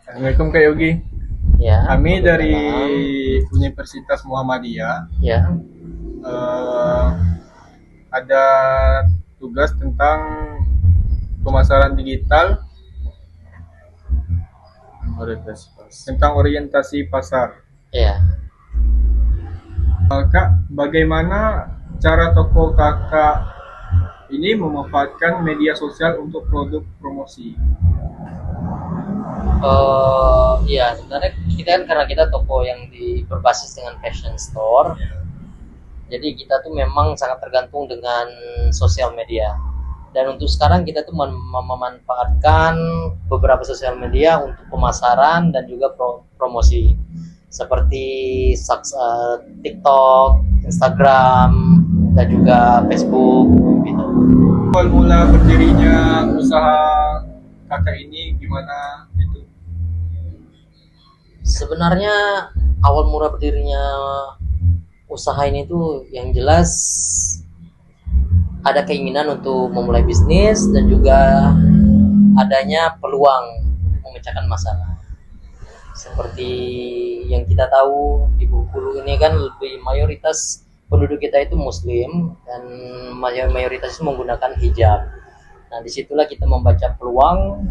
Assalamualaikum Kak Yogi. Ya, Kami dari Waalaikumsalam. Universitas Muhammadiyah Ya, eh, ada tugas tentang pemasaran digital, tentang orientasi pasar. ya. Kak, bagaimana cara toko kakak ini memanfaatkan media sosial untuk produk promosi? Iya, sebenarnya kita kan karena kita toko yang berbasis dengan fashion store, jadi kita tuh memang sangat tergantung dengan sosial media. Dan untuk sekarang kita tuh memanfaatkan beberapa sosial media untuk pemasaran dan juga promosi, seperti TikTok, Instagram, dan juga Facebook gitu. Awal mula berdirinya usaha kakak ini gimana itu? Sebenarnya awal mula berdirinya usaha ini tuh yang jelas ada keinginan untuk memulai bisnis dan juga adanya peluang memecahkan masalah. Seperti yang kita tahu di Bengkulu ini kan lebih mayoritas penduduk kita itu muslim dan mayoritas menggunakan hijab. Nah, disitulah kita membaca peluang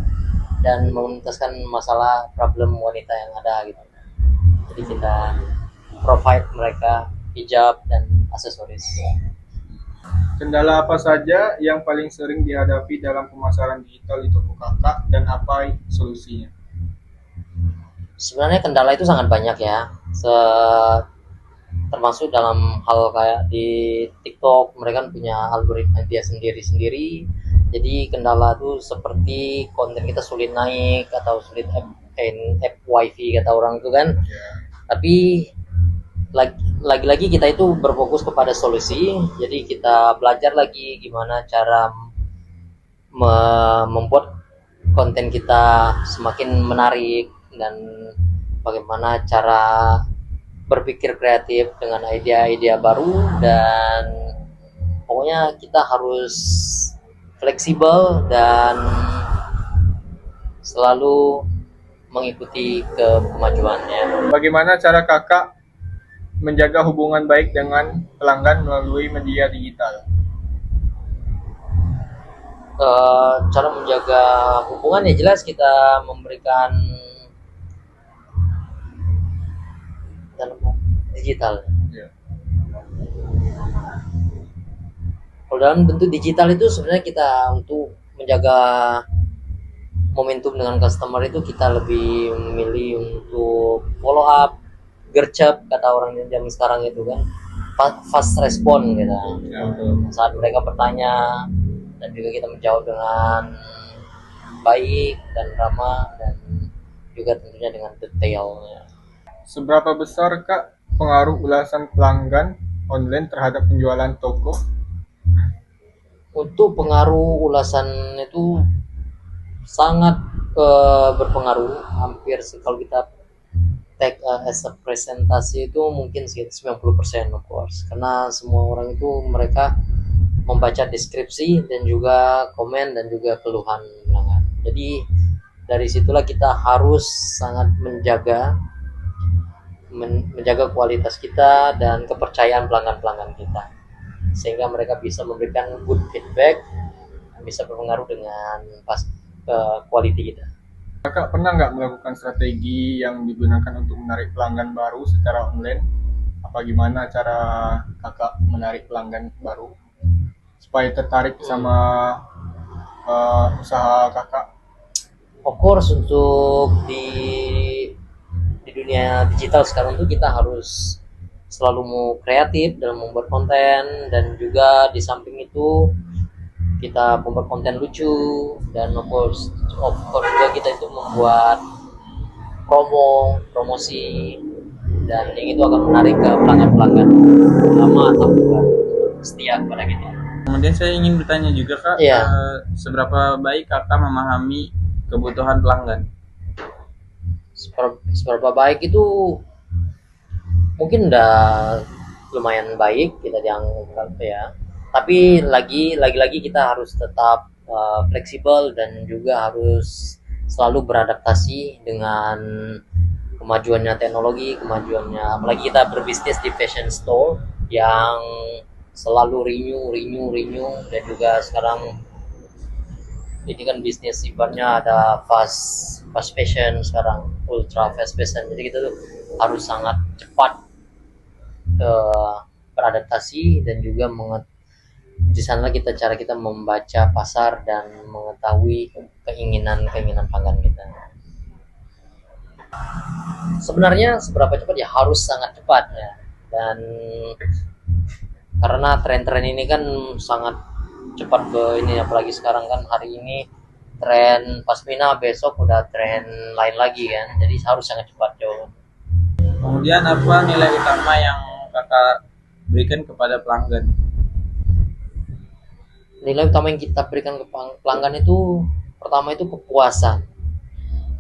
dan menuntaskan masalah problem wanita yang ada gitu. Jadi kita provide mereka hijab dan aksesoris. Kendala apa saja yang paling sering dihadapi dalam pemasaran digital di toko kakak dan apa solusinya? Sebenarnya kendala itu sangat banyak ya. Termasuk dalam hal kayak di TikTok, mereka kan punya algoritma dia sendiri-sendiri. Jadi kendala itu seperti konten kita sulit naik atau sulit app wifi kata orang itu kan. Tapi lagi-lagi kita itu berfokus kepada solusi. Jadi kita belajar lagi gimana cara membuat konten kita semakin menarik dan bagaimana cara berpikir kreatif dengan ide-ide baru, dan pokoknya kita harus fleksibel dan selalu mengikuti kemajuannya. Bagaimana cara kakak menjaga hubungan baik dengan pelanggan melalui media digital? Cara menjaga hubungan ya jelas kita memberikan dalam digital. Ya. Kalau dalam bentuk digital itu sebenarnya kita untuk menjaga momentum dengan customer itu kita lebih memilih untuk follow up, gercep kata orang zaman sekarang itu kan, fast respon gitu. Ya. Untuk saat mereka bertanya dan juga kita menjawab dengan baik dan ramah dan juga tentunya dengan detail. Seberapa besar kak pengaruh ulasan pelanggan online terhadap penjualan toko? Untuk pengaruh ulasan itu sangat berpengaruh, hampir kalau kita take as a presentasi itu mungkin sekitar 90% of course, karena semua orang itu mereka membaca deskripsi dan juga komen dan juga keluhan pelanggan. Jadi dari situlah kita harus sangat menjaga kualitas kita dan kepercayaan pelanggan-pelanggan kita, sehingga mereka bisa memberikan good feedback, bisa berpengaruh dengan quality kita. Kakak pernah nggak melakukan strategi yang digunakan untuk menarik pelanggan baru secara online? Apa gimana cara kakak menarik pelanggan baru supaya tertarik sama usaha kakak? Of course, untuk di dunia digital sekarang tuh kita harus selalu mau kreatif dalam membuat konten, dan juga di samping itu kita membuat konten lucu, dan of course juga kita itu membuat promosi, dan yang itu akan menarik ke pelanggan-pelanggan lama atau juga setia kepada kita. Kemudian saya ingin bertanya juga Kak, Iya. seberapa baik Kakak memahami kebutuhan pelanggan? Seberapa baik itu mungkin udah lumayan baik kita dianggap ya, tapi lagi-lagi kita harus tetap fleksibel dan juga harus selalu beradaptasi dengan kemajuannya teknologi, kemajuannya, apalagi kita berbisnis di fashion store yang selalu renew, dan juga sekarang ini kan bisnis sifatnya ada fast fashion, sekarang ultra fast fashion, jadi kita tuh harus sangat cepat beradaptasi dan juga di sana cara kita membaca pasar dan mengetahui keinginan pelanggan kita. Sebenarnya seberapa cepat ya, harus sangat cepat ya, dan karena tren-tren ini kan sangat cepat ini, apalagi sekarang kan hari ini tren pasmina, besok udah tren lain lagi kan, jadi harus sangat cepat jauh. Kemudian apa nilai utama yang kakak berikan kepada pelanggan? Nilai utama yang kita berikan ke pelanggan itu pertama itu kepuasan,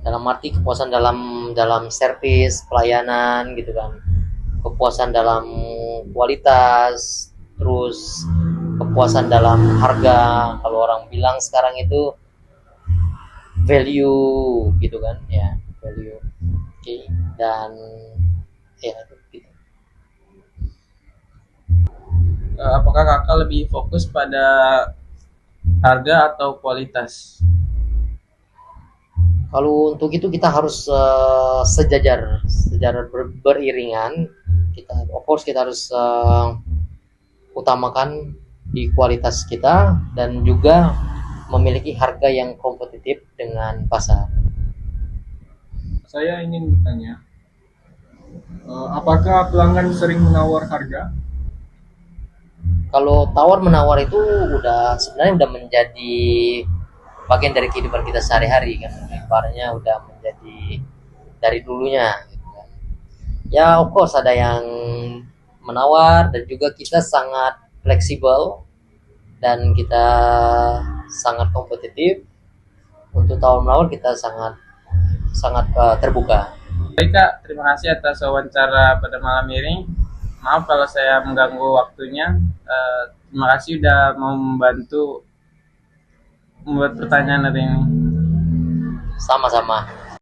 dalam arti kepuasan dalam servis pelayanan gitu kan, kepuasan dalam kualitas, terus kepuasan dalam harga. Kalau orang bilang sekarang itu value gitu kan ya, value. Oke. Dan ya gitu. Apakah kakak lebih fokus pada harga atau kualitas? Kalau untuk itu kita harus sejajar beriringan. Of course kita harus utamakan di kualitas kita dan juga memiliki harga yang kompetitif dengan pasar. Saya ingin bertanya, apakah pelanggan sering menawar harga? Kalau tawar menawar itu sebenarnya udah menjadi bagian dari kehidupan kita sehari-hari kan, ibaratnya udah menjadi dari dulunya gitu kan. Ya of course ada yang menawar, dan juga kita sangat fleksibel dan kita sangat kompetitif. Untuk tawar menawar kita sangat terbuka. Baik kak, terima kasih atas wawancara pada malam ini. Maaf kalau saya mengganggu waktunya. Terima kasih sudah mau membantu membuat pertanyaan hari ini. Sama-sama.